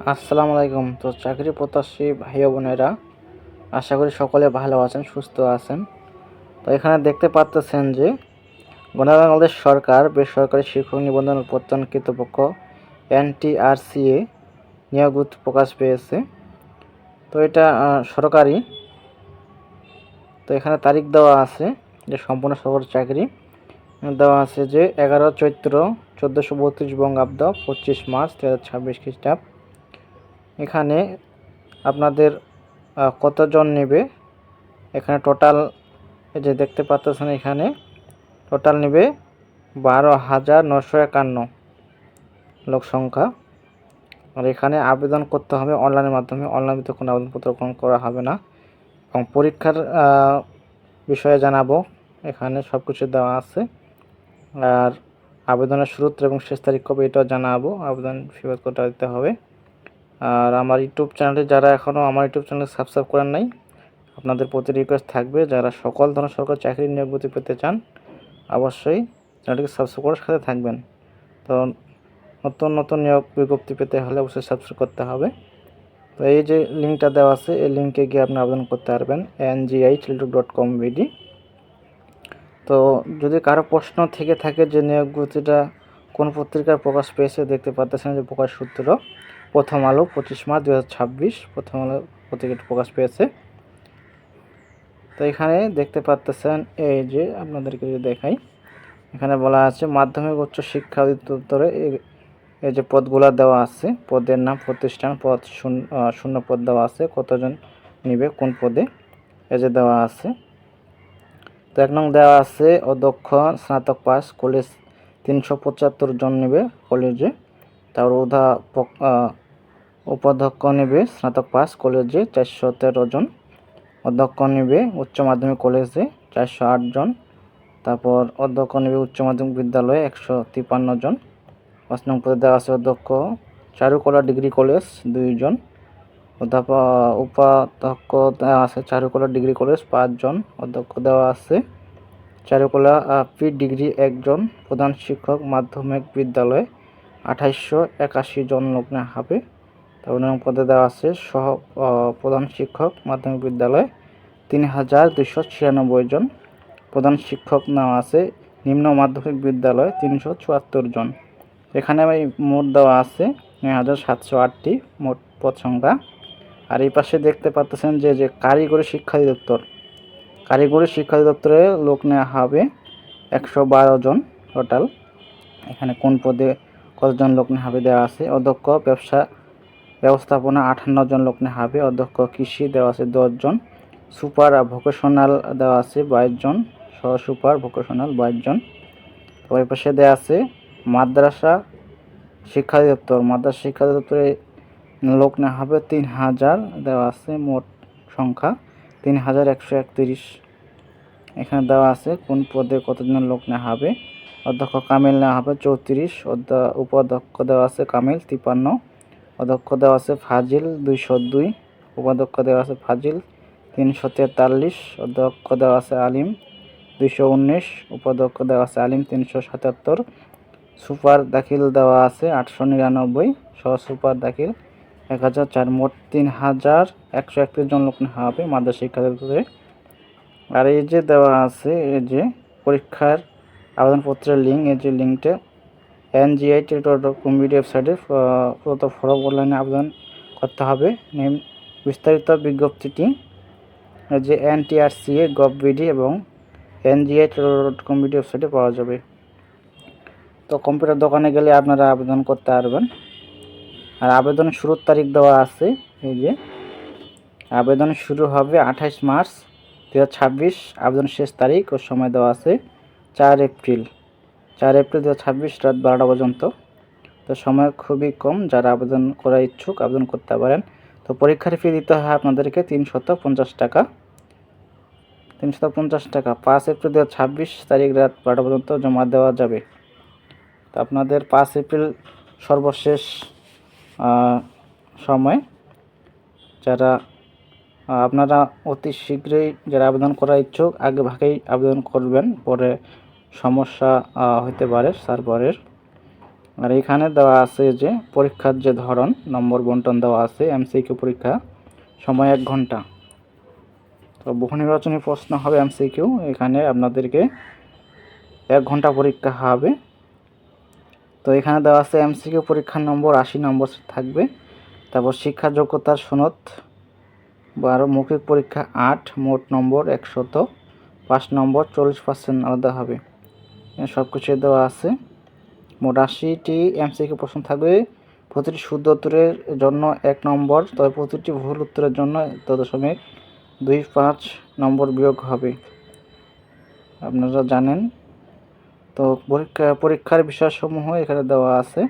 আসসালামু আলাইকুম। তো চাকরি প্রত্যাশী ভাই ও বোনেরা, আশা করি সকলে ভালো আছেন, সুস্থ আছেন। তো এখানে দেখতে পাচ্ছেন যে বাংলাদেশ সরকার বেসরকারি শিক্ষক নিবন্ধন ও প্রত্যয়ন কর্তৃপক্ষ NTRCA নিয়োগ প্রকাশ পেয়েছে। তো এটা সরকারি। তো এখানে তারিখ দেওয়া আছে যে সম্পূর্ণ সরকারি চাকরি দেওয়া আছে যে 11 চৈত্র 1432 বঙ্গাব্দ 25 মার্চ 2026 খ্রিস্টাব্দ। এখানে আপনাদের কতজন নেবে, এখানে টোটাল এই যে দেখতে পাচ্ছেন, এখানে টোটাল নেবে 12,951 লোক সংখ্যা। আর এখানে আবেদন করতে হবে অনলাইনের মাধ্যমে। অনলাইনে কোনো আবেদনপত্র গ্রহণ করা হবে না। এবং পরীক্ষার বিষয়ে জানাবো, এখানে সব কিছু দেওয়া আছে। আর আবেদনের শুরু এবং শেষ তারিখ কবে এটাও জানাবো। আবেদন ফি কত দিতে হবে। আর আমার ইউটিউব চ্যানেলটি যারা এখনও আমার ইউটিউব চ্যানেল সাবস্ক্রাইব করেন নাই, আপনাদের প্রতি রিকোয়েস্ট থাকবে, যারা সকল ধরনের সরকারি চাকরি নিয়োগ পেতে চান অবশ্যই চ্যানেলটিকে সাবস্ক্রাইব করার সাথে থাকবেন। তো নতুন নতুন নিয়োগ বিজ্ঞপ্তি পেতে হলে অবশ্যই সাবস্ক্রাইব করতে হবে। তো এই যে লিঙ্কটা দেওয়া আছে, এই লিঙ্কে গিয়ে আপনি আবেদন করতে পারবেন NGI.com.bd। তো যদি কারো প্রশ্ন থেকে থাকে যে নিয়োগ বিজ্ঞপ্তিটা কোন পত্রিকার প্রকাশ পেয়েছে, দেখতে পাচ্ছেন যে প্রকাশ সূত্র প্রথম আলো 25 মার্চ 2026 প্রথম আলো পত্রিকাটি প্রকাশ পেয়েছে। তো এখানে দেখতে পাচ্ছেন, এই যে আপনাদেরকে যদি দেখাই, এখানে বলা আছে মাধ্যমিক উচ্চ শিক্ষা অধিদপ্তরে এই যে পদগুলো দেওয়া আছে, পদের নাম, প্রতিষ্ঠান, পদ শূন্য পদ দেওয়া আছে, কতজন নিবে কোন পদে এই যে দেওয়া আছে। তো 1 নং দেওয়া আছে অধ্যক্ষ স্নাতক পাস কলেজ 375 জন নেবে কলেজে। তারপর উপাধ্যক্ষ নেবে স্নাতক পাস কলেজে 413 জন। অধ্যক্ষ নেবে উচ্চ মাধ্যমিক কলেজে 408 জন। তারপর অধ্যক্ষ নেবে উচ্চ মাধ্যমিক বিদ্যালয়ে 153 জন। 5 নং পদে দেওয়া আছে অধ্যক্ষ চারুকলা ডিগ্রি কলেজ 2 জন। উপাধ্যক্ষ দেওয়া আছে চারুকলা ডিগ্রি কলেজ 5 জন। অধ্যক্ষ দেওয়া আছে চারুকলা পি ডিগ্রি 1 জন। প্রধান শিক্ষক মাধ্যমিক বিদ্যালয়ে 2881 জন লোক নেওয়া হবে। তারপর 9 নং পদে দেওয়া আছে সহ প্রধান শিক্ষক মাধ্যমিক বিদ্যালয় 3296 জন। প্রধান শিক্ষক নেওয়া আছে নিম্ন মাধ্যমিক বিদ্যালয় 374 জন। এখানে মোট দেওয়া আছে 9708টি মোট পদ সংখ্যা। আর এই পাশে দেখতে পাচ্ছেন যে কারিগরি শিক্ষা অধিদপ্তর, কারিগরি শিক্ষা অধিদপ্তরে লোক নেওয়া হবে 112 জন টোটাল। এখানে কোন পদে কতজন লোক নেওয়া হবে দেওয়া আছে। অধ্যক্ষ ব্যবস্থাপনা 58 জন লোক নেওয়া হবে। অধ্যক্ষ কৃষি দেওয়া আছে 10 জন। সুপার ভোকেশনাল দেওয়া আছে 22 জন। সহ সুপার ভোকেশনাল 22 জন। ওই পাশে দেওয়া আছে মাদ্রাসা শিক্ষা অধিদপ্তর, মাদ্রাসা শিক্ষা অধিদপ্তরে লোক নেওয়া হবে 3000 দেওয়া আছে মোট সংখ্যা 3131। এখানে দেওয়া আছে কোন পদে কতজন লোক নেওয়া হবে। অধ্যক্ষ কামিল নেওয়া হবে 34। উপাধ্যক্ষ দেওয়া আছে কামিল 53। অধ্যক্ষ দেওয়া আছে ফাজিল 202। উপাধ্যক্ষ দেওয়া আছে ফাজিল 343। অধ্যক্ষ দেওয়া আছে আলিম 219। উপাধ্যক্ষ দেওয়া আছে আলিম 377। সুপার দাখিল দেওয়া আছে 899। সহ সুপার দাখিল 1004। মোট 3131 জন লোক নেওয়া হবে মাদ্রাসা শিক্ষা অধিদপ্তরে। আর এই যে দেওয়া আছে এই যে পরীক্ষার আবেদনপত্রের লিঙ্ক, এই যে লিঙ্কটা NGI.com.bd ওয়েবসাইটে প্রদত্ত ফর্ম অনলাইনে আবেদন করতে হবে। বিস্তারিত বিজ্ঞপ্তিটি যে NTRCA.gov.bd এবং NGI.com.bd ওয়েবসাইটে পাওয়া যাবে। তো কম্পিউটার দোকানে গেলে আপনারা আবেদন করতে পারবেন। আর আবেদনের শুরুর তারিখ দেওয়া আছে, এই যে আবেদন শুরু হবে 28 মার্চ 2026। আবেদন শেষ তারিখ ও সময় দেওয়া আছে 4 এপ্রিল 2026 রাত 12টা পর্যন্ত। তো সময় খুবই কম, যারা আবেদন করার ইচ্ছুক আবেদন করতে পারেন। তো পরীক্ষার ফি দিতে হয় আপনাদেরকে 350 টাকা। 350 টাকা 5 এপ্রিল 2026 তারিখ রাত 12টা পর্যন্ত জমা দেওয়া যাবে। তো আপনাদের 5 এপ্রিল সর্বশেষ সময়। যারা আপনারা অতি শীঘ্রই যারা আবেদন করার ইচ্ছুক আগে ভাগেই আবেদন করবেন, পরে সমস্যা হতে পারে সার্ভারের। আর এখানে দেওয়া আছে যে পরীক্ষার যে ধরন, নম্বর বন্টন দেওয়া আছে। এমসিকিউ পরীক্ষা, সময় 1 ঘন্টা। তো বহু নির্বাচনী প্রশ্ন হবে এমসিকিউ, এখানে আপনাদেরকে 1 ঘন্টা পরীক্ষা হবে। তো এখানে দেওয়া আছে এমসিকিউ পরীক্ষার নম্বর 80 নম্বর থাকবে। তারপর শিক্ষা যোগ্যতার সনদ 12, মৌখিক পরীক্ষা 8, মোট নম্বর 105 নম্বর, 40% আলাদা হবে। সব কিছু দেওয়া আছে। মোট 80টি এমসিকিউ প্রশ্ন থাকবে। প্রতিটি শুদ্ধ উত্তরের জন্য 1 নম্বর, তবে প্রতিটি ভুল উত্তরের জন্য 0.25 নম্বর বিয়োগ হবে। আপনারা জানেন। তো পরীক্ষার বিষয়সমূহ এখানে দেওয়া আছে।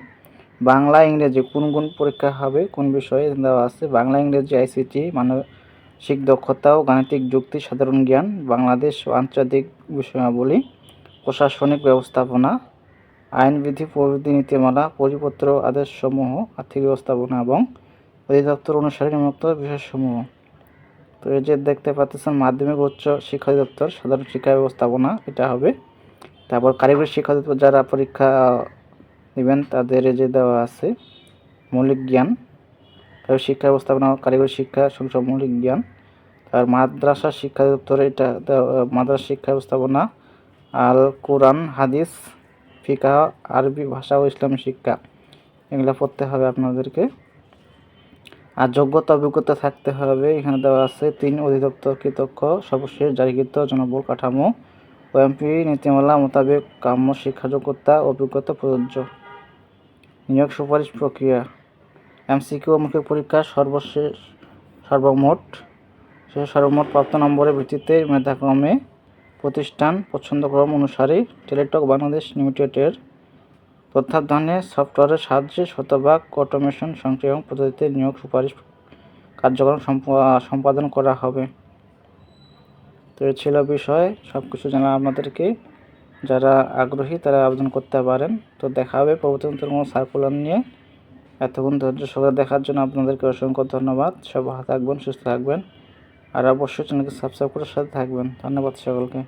বাংলা ইংরেজি কোন পরীক্ষা হবে, কোন বিষয়ে দেওয়া আছে। বাংলা ইংরেজি আইসিটি, মানসিক দক্ষতা ও গাণিতিক যুক্তি, সাধারণ জ্ঞান, বাংলাদেশ ও আন্তর্জাতিক বিষয়াবলী, প্রশাসনিক ব্যবস্থাপনা, আইনবিধি, প্রবিধি, নীতিমালা, পরিপত্র, আদেশসমূহ, আর্থিক ব্যবস্থাপনা এবং অধিদপ্তর অনুসারে নিম্নোক্ত বিষয়সমূহ। তো এই যে দেখতে পাচ্ছেন মাধ্যমিক উচ্চ শিক্ষা অধিদপ্তর, সাধারণ শিক্ষা ব্যবস্থাপনা এটা হবে। তারপর কারিগরি শিক্ষা অধিদপ্তর যারা পরীক্ষা দেবেন তাদের যে দেওয়া আছে মৌলিক জ্ঞান, তারপর শিক্ষা ব্যবস্থাপনা, কারিগরি শিক্ষা সংসদ মৌলিক জ্ঞান। আর মাদ্রাসা শিক্ষা অধিদপ্তরে এটা মাদ্রাসা শিক্ষা ব্যবস্থাপনা, আল কোরআন, হাদিস, ফিকাহ, আরবি ভাষা ও ইসলামী শিক্ষা, এগুলো পড়তে হবে আপনাদেরকে। আর যোগ্যতা অভিজ্ঞতা থাকতে হবে। এখানে দেওয়া আছে 3 অধিদপ্তর কর্তৃক সর্বশেষ জারিকৃত জনবল কাঠামো ও এমপি নীতিমালা মোতাবেক কাম্য শিক্ষা যোগ্যতা অভিজ্ঞতা প্রযোজ্য। নিয়োগ সুপারিশ প্রক্রিয়া, এমসিকিউ মৌখিক পরীক্ষা সর্বমোট প্রাপ্ত নম্বরের ভিত্তিতে মেধাক্রমে প্রতিষ্ঠান পছন্দক্রম অনুসারে টেলিটক বাংলাদেশ লিমিটেডের তত্ত্বাবধানে সফটওয়্যারের সাহায্যে শতভাগ অটোমেশন স্বয়ংক্রিয় পদ্ধতিতে নিয়োগ সুপারিশ কার্যক্রম সম্পাদন করা হবে। তো এই ছিল বিষয়, সব কিছু জানা আপনাদেরকে। যারা আগ্রহী তারা আবেদন করতে পারেন। তো দেখা হবে পরবর্তী কোনো সার্কুলার নিয়ে। এতক্ষণ ধৈর্য সহকারে দেখার জন্য আপনাদেরকে অসংখ্য ধন্যবাদ। সব ভালো থাকবেন, সুস্থ থাকবেন, আর অবশ্যই চ্যানেলকে সাবস্ক্রাইব করে সাথে থাকবেন। ধন্যবাদ সকলকে।